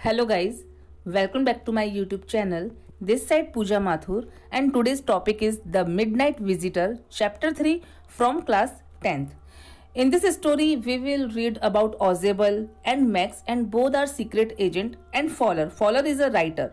Hello guys, welcome back to my YouTube channel. This side Pooja Mathur and today's topic is The Midnight Visitor chapter 3 from class 10th. In this story we will read about Ozable and Max and both are secret agent and Fowler. Fowler is a writer.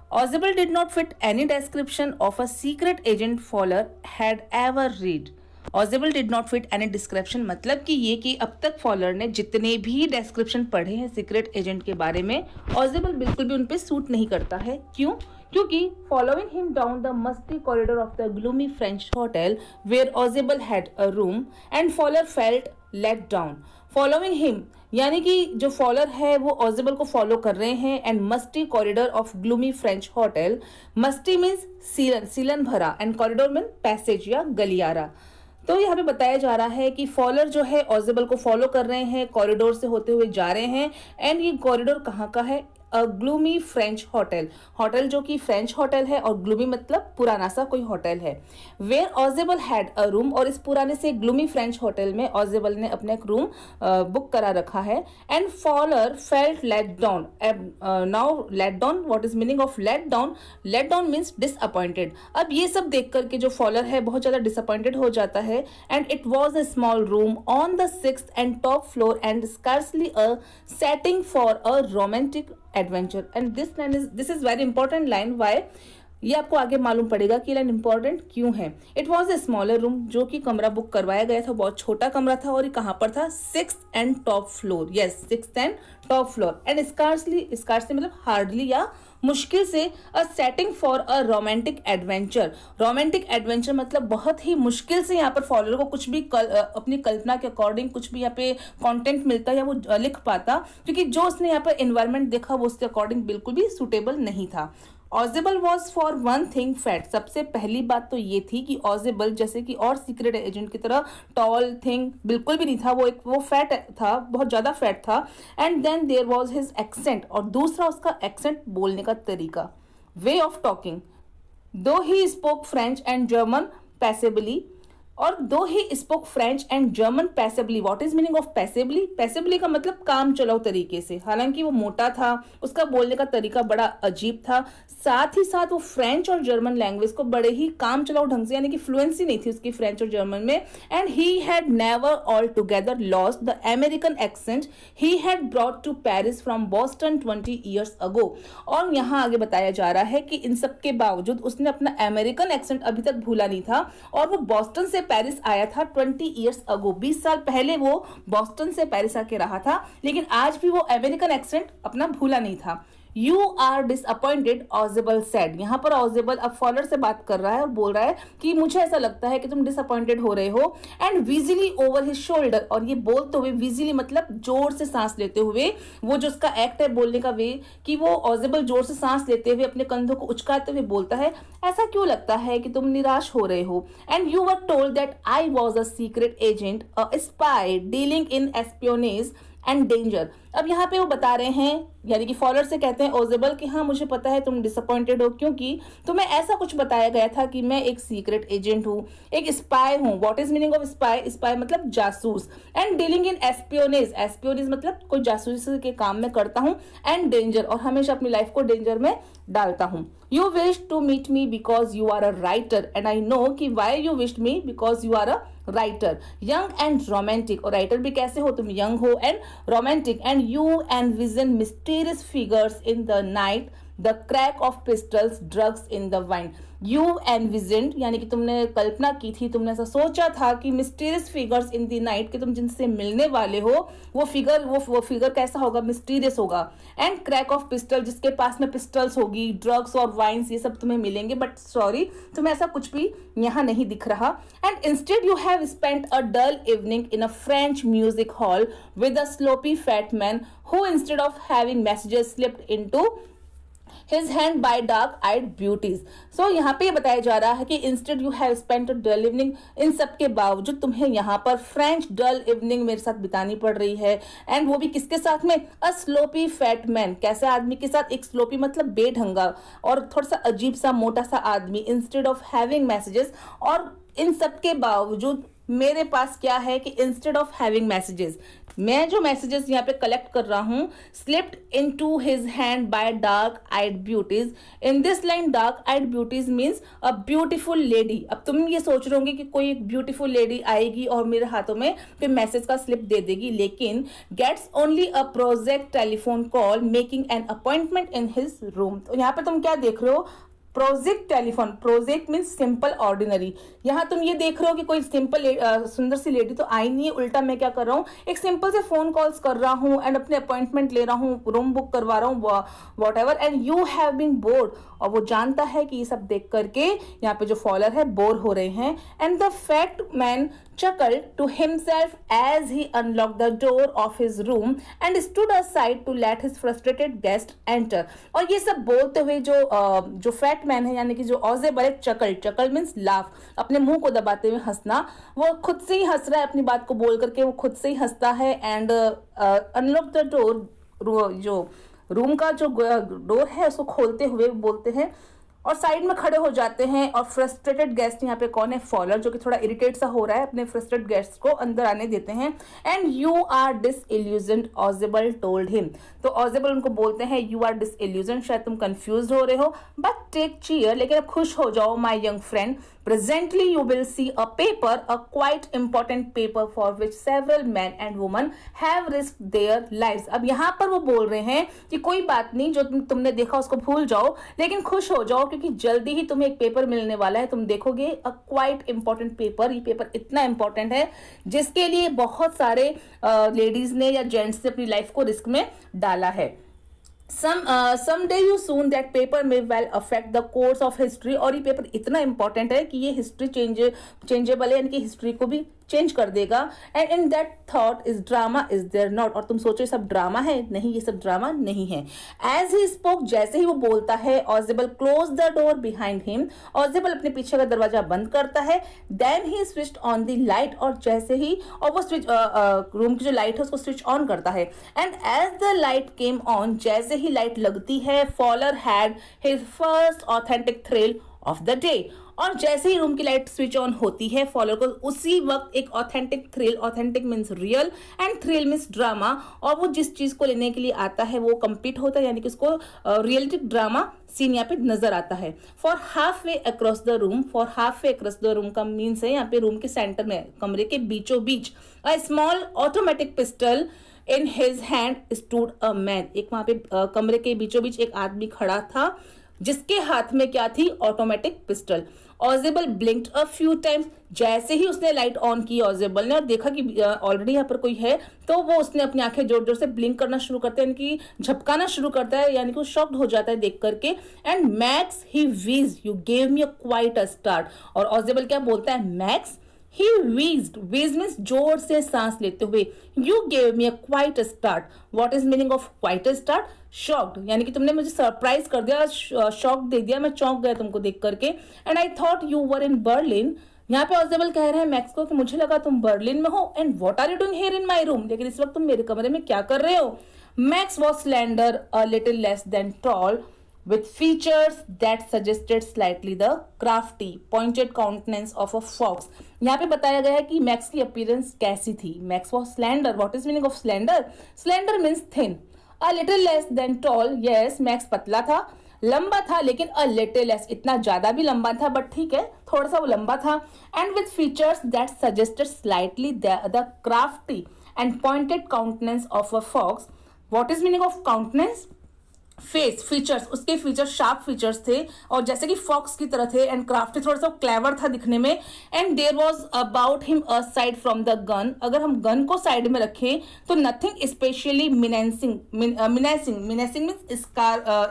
Ozable did not fit any description of a secret agent Fowler had ever read. ऑजेबल did not fit any description मतलब कि ये कि अब तक follower ने जितने भी description पढ़े हैं सीक्रेट एजेंट के बारे में ऑजेबल बिल्कुल भी उन पे सूट नहीं करता है। क्यों? क्योंकि following him down the musty corridor of the gloomy French hotel where Ausable had a room and Fowler felt let down. Following him यानी कि जो फॉलोअर है वो ऑजेबल को फॉलो कर रहे हैं and musty corridor of gloomy French hotel. Musty means सीलन, सीलन भरा एंड कॉरिडोर मीन पैसेज या गलियारा। तो यहाँ पे बताया जा रहा है कि फॉलोअर जो है ऑजेबल को फॉलो कर रहे हैं, कॉरिडोर से होते हुए जा रहे हैं एंड ये कॉरिडोर कहाँ का है? अ ग्लूमी फ्रेंच होटल, होटल जो कि फ्रेंच होटल है और ग्लूमी मतलब पुराना सा कोई होटल है। Where Ausable had a room और इस पुराने से ग्लूमी फ्रेंच होटल में ऑजेबल ने अपना एक रूम बुक करा रखा है and Fowler felt let down. Now let down, what is meaning of let down? Let down means disappointed. अब ये सब देख करके जो फॉलोअर है बहुत ज्यादा डिसअपॉइंटेड हो जाता है and it was a small room on the 6th and top floor and scarcely a setting for a romantic adventure. And this is very important line. Why? ये आपको आगे मालूम पड़ेगा कि लाइन इंपॉर्टेंट क्यों है। It was a smaller room, जो कि कमरा बुक करवाया गया था बहुत छोटा कमरा था और ये कहां पर था? 6th and top floor. Yes, 6th and top floor and scarcely मतलब हार्डली या मुश्किल से अ setting for a romantic adventure. Romantic adventure मतलब बहुत ही मुश्किल से यहाँ पर फॉलोअर को कुछ भी अपनी कल्पना के अकॉर्डिंग कुछ भी यहाँ पे कंटेंट मिलता या वो लिख पाता, क्योंकि जो उसने यहाँ पर एनवायरमेंट देखा वो उसके अकॉर्डिंग बिल्कुल भी सुटेबल नहीं था। ऑजेबल was for one thing fat. सबसे पहली बात तो ये थी कि ऑजेबल जैसे कि और सीक्रेट एजेंट की तरह टॉल थिंग बिल्कुल भी नहीं था, वो फैट था, बहुत ज्यादा फैट था। And then there was his accent और दूसरा उसका एक्सेंट, बोलने का तरीका, वे of talking. Though he spoke French and German passably और though he spoke French and German passively. What is meaning of passively? Passively का मतलब काम चलाओ तरीके से। हालांकि वो मोटा था, उसका बोलने का तरीका बड़ा अजीब था, साथ ही साथ वो फ्रेंच और जर्मन लैंग्वेज को बड़े ही काम चलाओ ढंग से, यानी कि फ्लुएंसी नहीं थी उसकी फ्रेंच और जर्मन में। And he had never altogether lost the American accent he had brought to Paris from Boston 20 years ago। और यहाँ आगे बताया जा रहा है कि इन सब के बावजूद उसने अपना अमेरिकन एक्सेंट अभी तक भूला नहीं था और वो बॉस्टन से पेरिस आया था 20 years ago। 20 साल पहले वो बॉस्टन से पेरिस आके रहा था, लेकिन आज भी वो अमेरिकन एक्सेंट अपना भूला नहीं था। You are disappointed, Ausable said. यहाँ पर ऑजेबल अब फॉलोअर से बात कर रहा है और बोल रहा है कि मुझे ऐसा लगता है कि तुम डिसअपॉइंटेड हो रहे हो। एंड विजिली ओवर हिज शोल्डर, और ये बोलते हुए विजिली मतलब जोर से सांस लेते हुए, वो जो उसका एक्ट है बोलने का वे कि वो ऑजेबल जोर से सांस लेते हुए अपने कंधों को उचकाते हुए बोलता है, ऐसा क्यों लगता है कि तुम निराश हो रहे हो? And you were told that I was a secret agent, a spy dealing in espionage and danger. अब यहाँ पे वो बता रहे हैं, यानी कि फॉलोअर से कहते हैं ऑजेबल कि हाँ मुझे पता है तुम डिसअपॉइंटेड हो, क्योंकि तुम्हें ऐसा कुछ बताया गया था कि मैं एक सीक्रेट एजेंट हूँ, एक स्पाई हूँ। What is meaning of spy? Spy मतलब जासूस। And dealing in espionage, espionage मतलब कोई जासूसी के काम में करता हूँ। एंड डेंजर, और हमेशा अपनी लाइफ को डेंजर में डालता हूँ। You wish to meet me because you are a writer and I know कि why you wished me, because you are a writer, young and romantic. और राइटर भी कैसे हो? तुम यंग हो and romantic. And you envision mysterious figures in the night, the crack of pistols, drugs in the wine। You envisioned यानी कि तुमने कल्पना की थी, तुमने ऐसा सोचा था कि mysterious figures in the night, कि तुम जिनसे मिलने वाले हो वो फिगर कैसा होगा? मिस्टीरियस होगा। एंड क्रैक ऑफ पिस्टल, जिसके पास में पिस्टल्स होगी, ड्रग्स और वाइन्स, ये सब तुम्हें मिलेंगे, बट सॉरी तुम्हें ऐसा कुछ भी यहाँ नहीं दिख रहा। And instead you have spent a dull evening in a French music hall with a sloppy fat man who instead of having messages slipped into his hand by dark eyed beauties। so यहाँ पे बताया जा रहा है कि instead you have spent a dull evening, इन सब के बावजूद तुम्हें यहाँ पर फ्रेंच डल इवनिंग मेरे साथ बितानी पड़ रही है। एंड वो भी किसके साथ में? अ स्लोपी फैट मैन, कैसे आदमी के साथ? एक स्लोपी मतलब बेढंगा और थोड़ा सा अजीब सा मोटा सा आदमी। इंस्टेड ऑफ हैविंग मैसेजेस, और इन सब के बावजूद मेरे पास क्या है कि इंस्टेड ऑफ हैविंग मैसेजेस, मैं जो मैसेजेस यहाँ पे कलेक्ट कर रहा हूँ, slipped into his hand by dark eyed beauties. In this line dark eyed beauties means a beautiful lady. अब तुम ये सोच रहे होंगे कि कोई एक ब्यूटीफुल लेडी आएगी और मेरे हाथों में फिर मैसेज का स्लिप दे देगी, लेकिन gets only a project telephone call making an appointment in his room. तो यहाँ पे तुम क्या देख रहे हो, project telephone, project means simple ordinary. यहाँ तुम ये देख रहे हो कि कोई सिंपल सुंदर सी लेडी तो आई नहीं है, उल्टा मैं क्या कर रहा हूँ, एक सिंपल से फोन कॉल्स कर रहा हूँ एंड अपने अपॉइंटमेंट ले रहा हूँ, रूम बुक करवा रहा हूँ, whatever, and you have been bored. और वो जानता है कि ये सब देख करके यहाँ पे जो फॉलोअर है बोर हो रहे हैं। And the fat man chuckled to himself as he unlocked the door of his room and stood aside to let his frustrated guest enter। और ये सब बोलते हुए जो फैट मैन है यानी कि जो ऑजेबल है, चकल मीन्स लाफ, अपने मुंह को दबाते हुए हंसना, वो खुद से ही हंस रहा है, अपनी बात को बोल करके वो खुद से ही हंसता है। एंड अनलॉक द डोर, जो रूम का जो डोर है उसको खोलते हुए बोलते हैं और साइड में खड़े हो जाते हैं। और फ्रस्ट्रेटेड गेस्ट यहाँ पे कौन है, फॉलोअर, जो कि थोड़ा इरिटेट सा हो रहा है, अपने फ्रस्ट्रेटेड गेस्ट को अंदर आने देते हैं। And you are disillusioned Ausable told him. तो ऑजेबल उनको बोलते हैं यू आर डिसइल्यूजन्ड, शायद तुम कंफ्यूज हो रहे हो, बट टेक चीयर, लेकिन अब खुश हो जाओ my young friend, presently you will see a paper, a quite important paper for which several men and women have risked their lives। अब यहाँ पर वो बोल रहे हैं कि कोई बात नहीं, जो तुमने देखा उसको भूल जाओ, लेकिन खुश हो जाओ क्योंकि जल्दी ही तुम्हें एक पेपर मिलने वाला है, तुम देखोगे अ क्वाइट इंपॉर्टेंट पेपर। ये पेपर इतना इंपॉर्टेंट है जिसके लिए बहुत सारे लेडीज ने या जेंट्स ने अपनी लाइफ को रिस्क में डाला है। Someday you soon that paper may well affect the course of history। और ये पेपर इतना इंपॉर्टेंट है कि ये हिस्ट्री चेंजेबल है, यानी कि हिस्ट्री को भी चेंज कर देगा। And in that thought is drama is there not. और तुम सोचो ये सब ड्रामा है, नहीं, ये सब ड्रामा नहीं है। एज ही स्पोक, जैसे ही वो बोलता है, Ausable close the door behind him, Ausable अपने पीछे का दरवाजा बंद करता है। Then he switched on the light, और जैसे ही और वो स्विच रूम की जो लाइट है उसको स्विच ऑन करता है। And as the light came on, जैसे ही लाइट लगती है, follower had his first authentic thrill of the day. और जैसे ही रूम की लाइट स्विच ऑन होती है, फॉलोअर को उसी वक्त एक authentic thrill, authentic means real and thrill means drama, और वो जिस चीज को लेने के लिए आता है वो कंप्लीट होता है, यानी कि उसको रियलिस्टिक ड्रामा सीन यहाँ पे नजर आता है। For half way across the room, for half way across the room का मीन्स है यहाँ पे रूम के सेंटर में, कमरे के बीचों बीच, a small automatic pistol in his hand stood a man. एक वहां पे कमरे के बीचों बीच एक आदमी खड़ा था जिसके हाथ में क्या थी, automatic pistol. ऑजेबल ब्लिंक्ड a few times, जैसे ही उसने लाइट ऑन की ऑजेबल ने और देखा कि ऑलरेडी यहाँ पर कोई है, तो वो उसने अपनी आंखें जोर जोर से ब्लिंक करना शुरू करता है, यानी कि झपकाना शुरू करता है, यानी कि वो शॉक्ड हो जाता है देख करके। एंड मैक्स ही वीज you gave me a quite a start. और ऑजेबल क्या बोलता है, max He wheezed, wheeze means जोर से सांस लेते हुए, You gave me a quite a start। What is meaning of quite a start? Shocked, यानी कि तुमने मुझे सरप्राइज कर दिया, शॉक दे दिया, मैं चौंक गया तुमको देख करके। And I thought you were in Berlin, यहाँ पे ऑजेबल कह रहे हैं मैक्स को कि मुझे लगा तुम बर्लिन में हो। And what are you doing here in my room, लेकिन इस वक्त तुम मेरे कमरे में क्या कर रहे हो। Max was slender, a little less than tall, with features that suggested slightly the crafty pointed countenance of a fox। यहाँ पे बताया गया है कि मैक्स की अपीयरेंस कैसी थी। Max was slender। What is meaning of slender? Slender means thin। A little less than tall। Yes, max पतला था, लंबा था, लेकिन a little less, इतना ज्यादा भी लंबा था, बट ठीक है, थोड़ा सा वो लंबा था। And with features that suggested slightly the crafty and pointed countenance of a fox। What is meaning of countenance? Face, features, उसके फीचर्स शार्प फीचर्स थे और जैसे कि फॉक्स की तरह थे। एंड क्राफ्टी, थोड़ा सा क्लेवर था दिखने में। And there was about him aside from the gun, अगर हम गन को साइड में रखें तो nothing specially menacing means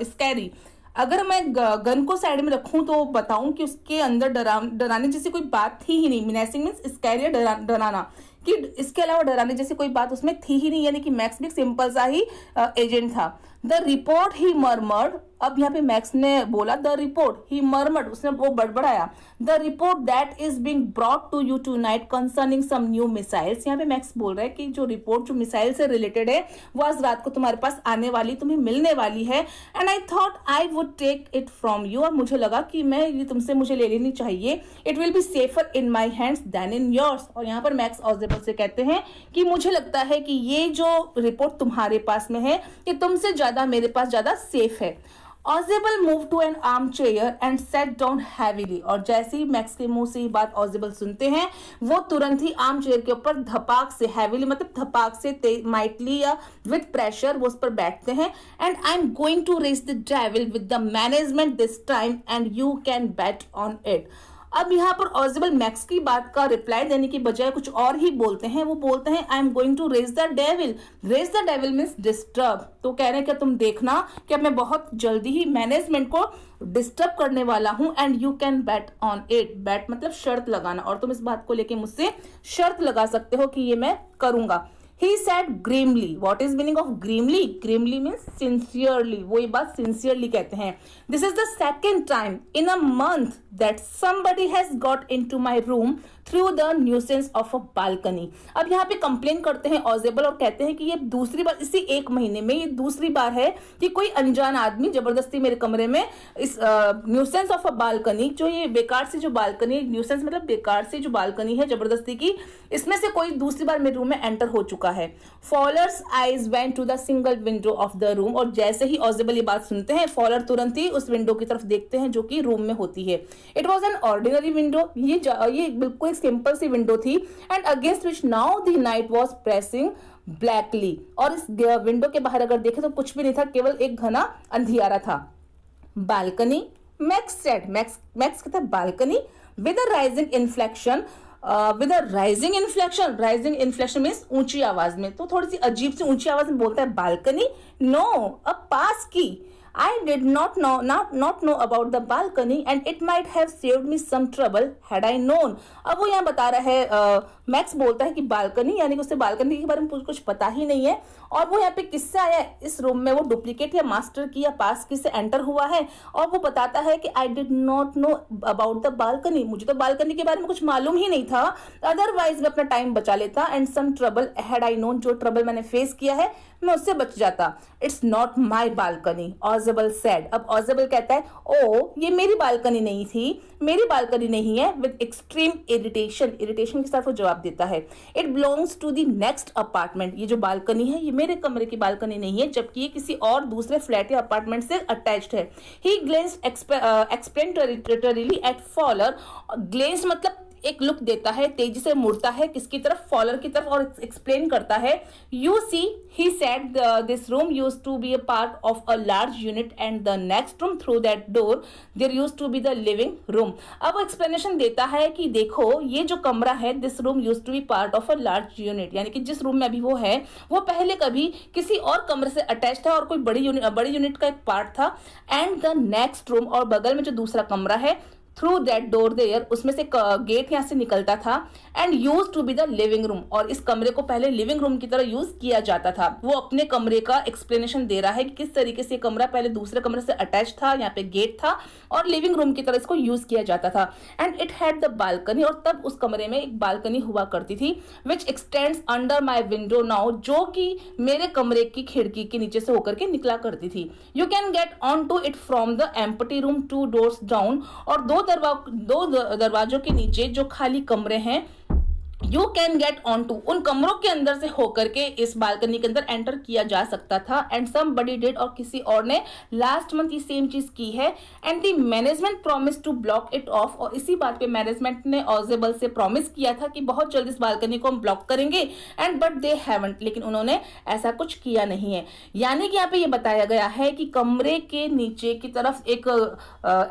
scary. अगर मैं गन को साइड में रखूं तो बताऊं कि उसके अंदर डराने जैसी कोई बात थी ही नहीं। मिनेसिंग मीन्स स्कैरी, डराना, कि इसके अलावा डराने जैसी कोई बात उसमें थी ही नहीं, यानी कि मैक्स भी सिंपल सा ही एजेंट था। द रिपोर्ट ही मर्मर्ड, अब यहाँ पे मैक्स ने बोला द रिपोर्ट ही मर्मर्ड, उसने वो बड़बड़ाया, the report that is being brought to you tonight concerning some new missiles, यहाँ पे मैक्स बोल रहा है कि जो रिपोर्ट जो मिसाइल से रिलेटेड है वो आज रात को तुम्हारे पास आने वाली, तुम्हें मिलने वाली है, and I thought I would take it from you, और मुझे लगा कि मैं ये तुमसे मुझे ले लेनी चाहिए, it will be safer in my hands than in yours, और यहाँ पर मैक्स ऑजेबल से कहते हैं कि मुझे लगता है कि ये जो रिपोर्ट तुम्हारे पास में है ये तुमसे ज्यादा मेरे पास ज्यादा सेफ है। Ausable move to an armchair and set down heavily, और जैसे ही मैक्स के मुंह से ये बात ऑजेबल सुनते हैं वो तुरंत ही आर्म चेयर के ऊपर धपाक से, हैवीली मतलब धपाक से, माइटली या विद प्रेशर वो उस पर बैठते हैं, and I am going to raise the devil with the management this time and you can bet on it. अब यहाँ पर ऑजेबल मैक्स की बात का रिप्लाई देने की बजाय कुछ और ही बोलते हैं, वो बोलते हैं I am going to raise the devil, raise the devil means disturb, तो कह रहे हैं कि तुम देखना कि मैं बहुत जल्दी ही मैनेजमेंट को डिस्टर्ब करने वाला हूं, and you can bat on it, bat मतलब शर्त लगाना, और तुम इस बात को लेके मुझसे शर्त लगा सकते हो कि ये मैं करूंगा। He said grimly. What is meaning of grimly? Grimly means sincerely. वो ये बात sincerely कहते हैं। This is the second time in a month that somebody has got into my room through the nuisance of a balcony. अब यहाँ पे complain करते हैं ऑजेबल और कहते हैं कि ये दूसरी बार, इसी एक महीने में ये दूसरी बार है कि कोई अनजान आदमी जबरदस्ती मेरे कमरे में इस न्यूसेंस ऑफ अ बालकनी, जो ये बेकार से जो बालकनी, न्यूसेंस मतलब बेकार से जो बालकनी है जबरदस्ती की, इसमें से कोई दूसरी बार मेरे रूम में एंटर हो चुका है। Fowler's eyes went to the single window of the room, और जैसे ही ऑजेबल ये बात सुनते हैं फॉलर तुरंत ही उस विंडो की तरफ देखते हैं जो कि रूम में होती है। It was an ordinary window, ये बिल्कुल सिंपल सी विंडो थी, and against which now the night was pressing blackly, और इस विंडो के बाहर अगर देखें तो कुछ भी नहीं था, केवल एक घना अंधियारा था। बालकनी, मैक्स सेड, मैक्स कहता है balcony with a rising inflection, with a rising inflection means ऊंची आवाज में, तो थोड़ी सी अजीब सी ऊंची आवाज में बोलता है बालकनी, नो अ पास की, I did not know about the balcony and it might have saved me some trouble had I known। अब वो यहाँ बता रहा है, मैक्स बोलता है कि बालकनी, यानी कि उसे बालकनी के बारे में कुछ पता ही नहीं है, और वो यहाँ पे किससे आया इस रूम में, वो डुप्लीकेट या मास्टर की या पास की से एंटर हुआ है, और वो बताता है कि I did not know about the balcony, मुझे तो बालकनी के बारे में कुछ मालूम ही नहीं था, अदरवाइज मैं अपना टाइम बचा लेता, and some trouble had I known, जो ट्रबल मैंने फेस किया है मैं उससे बच जाता। It's not my balcony, Ausable said. अब ऑजेबल कहता है ओ ये मेरी बालकनी नहीं थी, मेरी बालकनी नहीं है, विद एक्सट्रीम इरिटेशन के साथ वो जवाब देता है। It belongs to the next apartment, ये जो बालकनी है ये मेरे कमरे की बालकनी नहीं है, जबकि ये किसी और दूसरे फ्लैट या अपार्टमेंट से अटैच्ड है। ही ग्लेंस्ड एक्सप्लेनेटरीली एट फॉलर, ग्लेंस्ड मतलब एक लुक देता है, तेजी से मुड़ता है किसकी तरफ, फॉलर की तरफ, और एक्सप्लेन करता है। You see he said this room used to be a part of a large unit and the next room through that door there used to be the living room. अब वो explanation देता है कि देखो ये जो कमरा है, this room used to be part of a large unit, यानी कि जिस रूम में अभी वो है वो पहले कभी किसी और कमरे से अटैच था और कोई बड़ी यूनिट का एक पार्ट था, एंड द नेक्स्ट रूम, और बगल में जो दूसरा कमरा है, थ्रू दैट डोर देयर, उसमें से गेट यहाँ से निकलता था, and use to be the living room, और इस कमरे को पहले लिविंग रूम की तरह यूज किया जाता था। वो अपने कमरे का एक्सप्लेनेशन दे रहा है कि किस तरीके से कमरा पहले दूसरे कमरे से अटैच था, यहाँ पे गेट था और लिविंग रूम की तरह इसको यूज किया जाता था। And it had the balcony, और तब उस कमरे में एक बालकनी हुआ करती थी, विच x tends under my window now, जो कि मेरे कमरे की खिड़की के नीचे से होकर के निकला करती थी। You can get on to it from the empty room 2 doors down, और दो दरवाजों के नीचे जो खाली कमरे हैं, you can get on to, उन कमरों के अंदर से होकर के इस बालकनी के अंदर एंटर किया जा सकता था। एंड समबडी डिड, और किसी और ने लास्ट मंथ ये सेम चीज की है। And the management promise to block it off, और इसी बात पे मैनेजमेंट ने ऑजेबल से प्रॉमिस किया था कि बहुत जल्द इस बालकनी को हम ब्लॉक करेंगे, एंड बट दे हैवंट, लेकिन उन्होंने ऐसा कुछ किया नहीं है। यानी कि यहाँ पे ये बताया गया है कि कमरे के नीचे की तरफ एक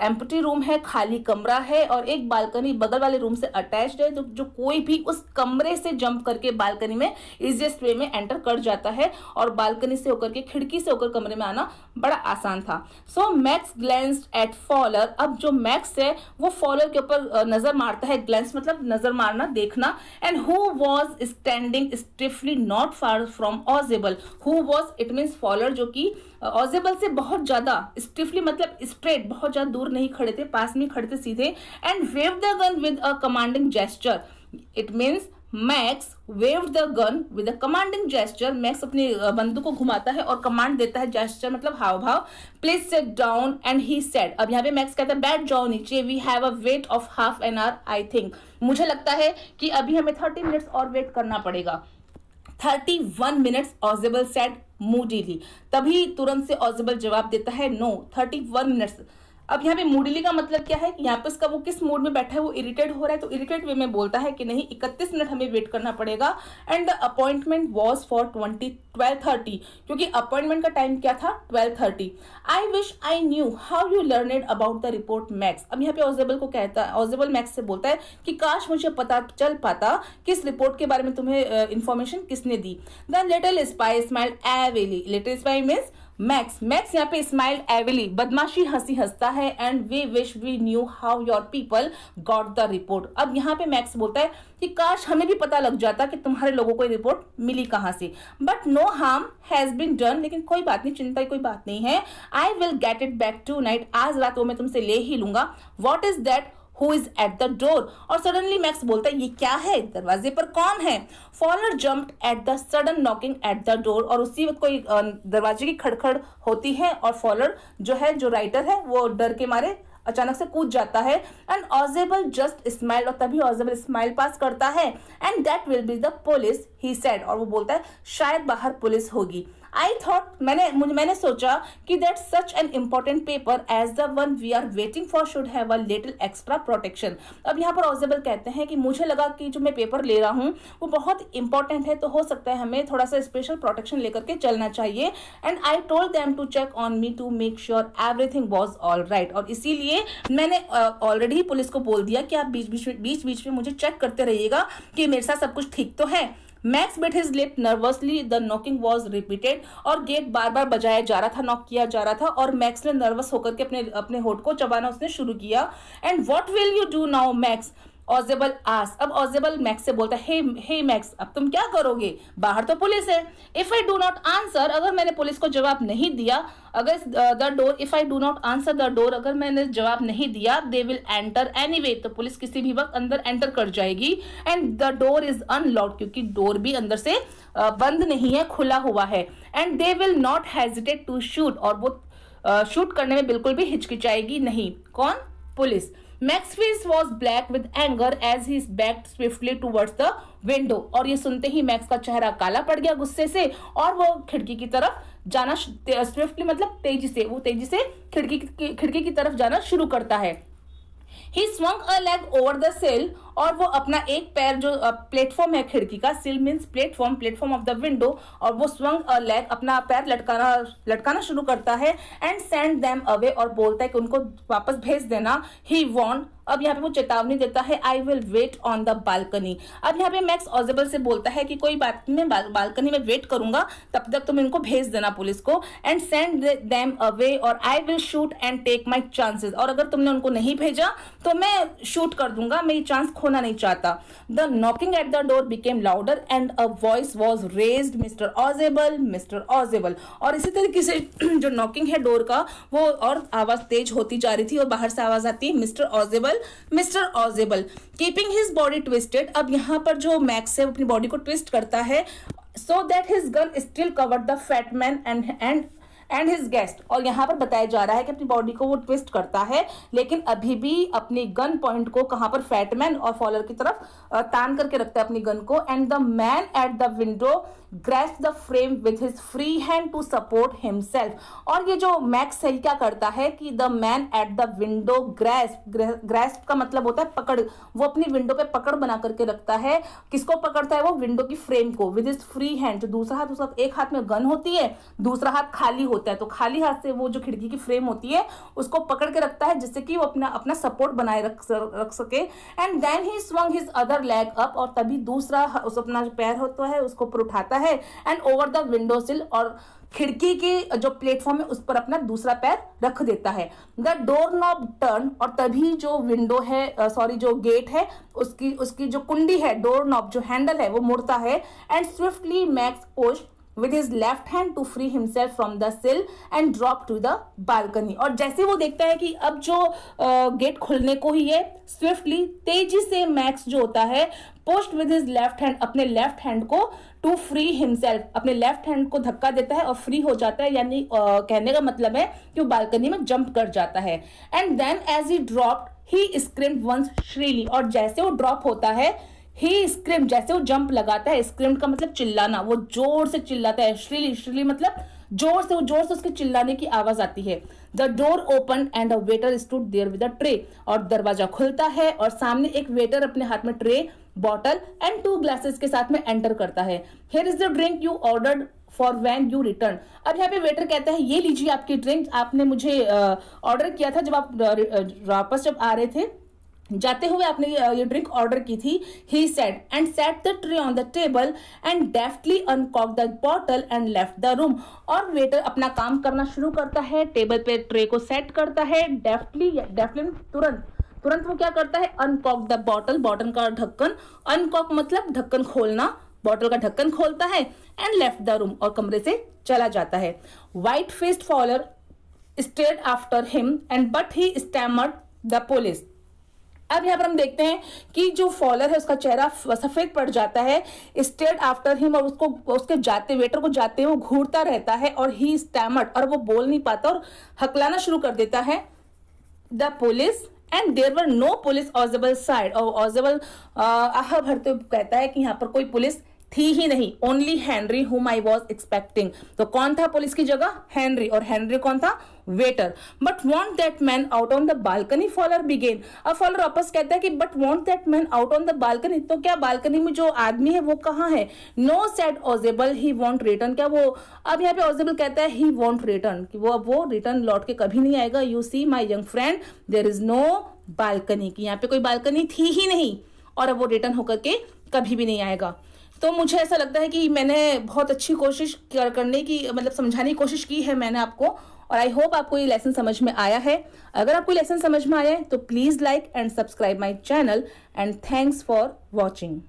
एम्प्टी रूम है, खाली कमरा है, और एक बालकनी बगल वाले रूम से अटैच्ड है, जो कोई भी उस कमरे से जंप करके बालकनी में इजीएस्ट वे में एंटर कर जाता है और बालकनी से होकर के खिड़की से होकर कमरे में आना बड़ा आसान था। सो मैक्स ग्लैंस्ड एट फॉलर। अब जो मैक्स है वो फॉलर के ऊपर नजर मारता है, ग्लैंस मतलब नजर मारना, देखना, and who was standing stiffly not far from Ozabel. Who was it means Fowler, जो कि ऑजेबल से बहुत ज्यादा, स्टिफली मतलब स्ट्रेट, बहुत ज्यादा दूर नहीं खड़े थे, पास में खड़े थे सीधे, and wave the gun with a commanding gesture. It means max waived the gun with a commanding gesture. Max अपनी बंदूक को घुमाता है और कमांड देता है, जेस्चर मतलब हाव भाव। Please sit down and he said. अब यहाँ पे मैक्स कहता है बैठ जाओ नीचे, we have a wait of half an hour I think. मुझे लगता है कि अभी हमें 30 मिनट्स और वेट करना पड़ेगा। 31 मिनट्स ऑजेबल सेड मूडीली। तभी तुरंत से ऑजेबल जवाब देता है नो, 31 मिनट्स। अब यहाँ पे मूडीली का मतलब क्या है कि यहाँ पे इसका वो किस मूड में बैठा है, वो इरिटेट हो रहा है, तो इरिटेट वे में बोलता है कि नहीं 31 मिनट हमें वेट करना पड़ेगा। And the appointment was for 12:30, क्योंकि अपॉइंटमेंट का टाइम क्या था 12:30। I wish I knew how you learned about the report max. अब यहाँ पे ऑजेबल को कहता है, ऑजेबल मैक्स से बोलता है कि काश मुझे पता चल पाता किस रिपोर्ट के बारे में तुम्हें इंफॉर्मेशन किसने दी। The little spy smiled evilly. Little spy means Max यहाँ पे स्माइल एविली, बदमाशी हंसी हंसता है, and we wish we knew how your people got the report. अब यहाँ पे मैक्स बोलता है कि काश हमें भी पता लग जाता कि तुम्हारे लोगों को रिपोर्ट मिली कहाँ से। But no harm has been done, लेकिन कोई बात नहीं, चिंता की कोई बात नहीं है। I will get it back tonight, आज रात वो मैं तुमसे ले ही लूंगा। What is that Who is at the door? और सडनली मैक्स बोलता है ये क्या है, दरवाजे पर कौन है। Fowler jumped at the sudden knocking at the door। और उसी वक्त कोई दरवाजे की खड़खड़ होती है और फॉलर जो है, जो राइटर है, वो डर के मारे अचानक से कूद जाता है। एंड ऑजेबल जस्ट स्माइल, और तभी ऑजेबल स्माइल पास करता है। And that will be the police he said. और वो बोलता है शायद बाहर पुलिस होगी। आई थॉट, मैंने सोचा कि that such an important paper as the one we are waiting for should have a little extra protection. अब यहाँ पर ऑजेबल कहते हैं कि मुझे लगा कि जो मैं पेपर ले रहा हूँ वो बहुत इंपॉर्टेंट है, तो हो सकता है हमें थोड़ा सा स्पेशल प्रोटेक्शन लेकर के चलना चाहिए। And I told them to check on me to make sure everything was all right. और इसीलिए मैंने ऑलरेडी पुलिस को बोल दिया कि आप बीच बीच में मुझे चेक करते रहिएगा कि मेरे साथ सब कुछ ठीक तो है। Max bit his lip nervously, the knocking was repeated. और गेट बार बार बजाया जा रहा था, नॉक किया जा रहा था, और मैक्स ने नर्वस होकर के अपने होठ को चबाना उसने शुरू किया। And what will you do now Max, Ozabel आस। अब ऑजेबल मैक्स से बोलता है हे मैक्स, अब तुम क्या करोगे, बाहर तो पुलिस है। If I do not answer, अगर मैंने पुलिस को जवाब नहीं दिया, अगर the door, if I do not answer the door, अगर मैंने जवाब नहीं दिया, दे विल एंटर एनीवे, तो पुलिस किसी भी वक्त अंदर एंटर कर जाएगी। And the door is unlocked, क्योंकि डोर भी अंदर से बंद नहीं है, खुला हुआ है। And they will not hesitate to shoot, और वो शूट करने में बिल्कुल भी हिचकिचाएगी नहीं। कौन, police. Max's face was black with anger as he backed swiftly towards the window। और ये सुनते ही मैक्स का चेहरा काला पड़ गया गुस्से से, और वो खिड़की की तरफ जाना, स्विफ्टली मतलब तेजी से, वो तेजी से खिड़की की तरफ जाना शुरू करता है। He swung a leg over the sill, और वो अपना एक पैर, जो प्लेटफॉर्म है खिड़की का, सिल means platform of the window, और वो स्वंग अ लेग, अपना पैर लटकाना शुरू करता है। एंड सेंड देम अवे, और बोलता है कि उनको वापस भेज देना। ही वॉन्ट, अब यहाँ पे वो चेतावनी देता है, I will wait on the balcony. अब यहाँ पे मैक्स ऑजेबल से बोलता है कि कोई बात नहीं, मैं बालकनी में वेट करूंगा, तब तक तुम इनको भेज देना पुलिस को। एंड सेंड देम अवे, और I will shoot and take my chances, और अगर तुमने उनको नहीं भेजा तो मैं शूट कर दूंगा, मैं ये चांस खोना नहीं चाहता। The knocking at the door became louder and a voice was raised, mister ऑजेबल, mister ऑजेबल। और इसी तरीके से जो नॉकिंग है डोर का, वो और आवाज तेज होती जा रही थी, और बाहर से आवाज आती है mister ऑजेबल, mister ऑजेबल। Keeping his body twisted, अब यहाँ पर जो मैक्स है अपनी बॉडी को ट्विस्ट करता है, so that his gun still covered the fat man and his guest. और यहाँ पर बताया जा रहा है कि अपनी बॉडी को वो ट्विस्ट करता है, लेकिन अभी भी अपनी गन पॉइंट को कहाँ पर, फैटमैन और फॉलर की तरफ तान करके रखता है अपनी गन को। And the man at the window grasps the frame with his free hand to support himself. और ये जो मैक्स है क्या करता है कि the man at the window grasp का मतलब होता है पकड़, वो अपनी विंडो पे पकड़ बना करके रखता है। किसको पकड़ता है वो? विंडो की फ्रेम को। with his free hand, जो दूसरा हाथ, उसका एक हाथ में गन होती है, दूसरा हाथ खाली होता है, तो खाली हाथ से वो जो खिड़की की फ्रेम होती है उसको पकड़ के रखता है जिससे कि वो अपना सपोर्ट बनाए रख सके। And then he swung his other leg up, और तभी दूसरा उस अपना जो पैर होता है उसको ऊपर उठाता है एंड ओवर द विंडो सिल, और खिड़की की जो प्लेटफॉर्म है उस पर अपना दूसरा पैर रख देता है। द डोर नॉब टर्न, और तभी जो विंडो है जो गेट है उसकी जो कुंडी है, डोर नॉब जो हैंडल है वो मुड़ता है। And swiftly max pushed with his left hand to free himself from the sill and drop to the balcony। और जैसे वो देखता है कि अब जो गेट खुलने को ही है, स्विफ्टली तेजी से मैक्स जो होता है post with his left hand, अपने लेफ्ट हैंड को टू फ्री हिमसेल्फ, अपने लेफ्ट हैंड को धक्का देता है और फ्री हो जाता है, यानी कहने का मतलब है कि वो बालकनी में जंप कर जाता है। And then as he dropped he screamed once shrilly, और जैसे वो ड्रॉप होता है ही स्क्रीम, जैसे वो जंप लगाता है, स्क्रीम का मतलब चिल्लाना, वो जोर से चिल्लाता है। श्रीली मतलब जोर से उसके चिल्लाने की आवाज आती है। The door open and a waiter stood there with a tray, और दरवाजा खुलता है और सामने एक वेटर अपने हाथ में ट्रे, बॉटल एंड 2 ग्लासेस के साथ में एंटर करता है। Here is the drink you ordered for when you return. अब यहाँ पे वेटर कहता है ये लीजिए आपकी ड्रिंक, आपने मुझे ऑर्डर किया था जब आप वापस आ रहे थे, जाते हुए आपने ये ड्रिंक ऑर्डर की थी। He said and set the tray on the table and deftly uncork the bottle and left the room. और वेटर अपना काम करना शुरू करता है, टेबल पे ट्रे को सेट करता है, डेफ्टली तुरंत वो क्या करता है, अनकॉक द बॉटल का ढक्कन, अनकॉक मतलब ढक्कन खोलना, बॉटल का ढक्कन खोलता है एंड लेफ्ट द रूम, और कमरे से चला जाता है। White faced follower stared after him and but he stammered the police. अब यहाँ पर हम देखते हैं कि जो फॉलोअर है उसका चेहरा सफेद पड़ जाता है, स्टेयर्ड आफ्टर हिम, और उसके वेटर को जाते हुए घूरता रहता है, और ही स्टैमर्ड, और वो बोल नहीं पाता और हकलाना शुरू कर देता है, the police and there were no police Ozabel said. और ऑजिबल आह भरते कहता है कि यहाँ पर कोई पुलिस थी ही नहीं, ओनली हेनरी हुम आई वॉज एक्सपेक्टिंग। तो कौन था पुलिस की जगह? हेनरी, और हेनरी कौन था? Waiter. But won't that man out on the balcony, follower began. अब फॉलोअर वापस कहता है कि but won't that man out on the balcony, तो क्या बालकनी में जो आदमी है वो कहाँ है? नो सेड ऑजिबल ही वॉन्ट रिटर्न, क्या वो, अब यहाँ पे ऑजिबल कहता है ही वॉन्ट रिटर्न, कि वो रिटर्न लौट के कभी नहीं आएगा। You see my young friend there is no balcony, की यहाँ पे कोई बालकनी थी ही नहीं, और अब वो रिटर्न होकर के कभी भी नहीं आएगा। तो मुझे ऐसा लगता है कि मैंने बहुत अच्छी कोशिश करने की, मतलब समझाने की कोशिश की है मैंने आपको, और आई होप आपको ये लेसन समझ में आया है। अगर आपको लेसन समझ में आया है तो please like and subscribe my channel, and thanks for watching.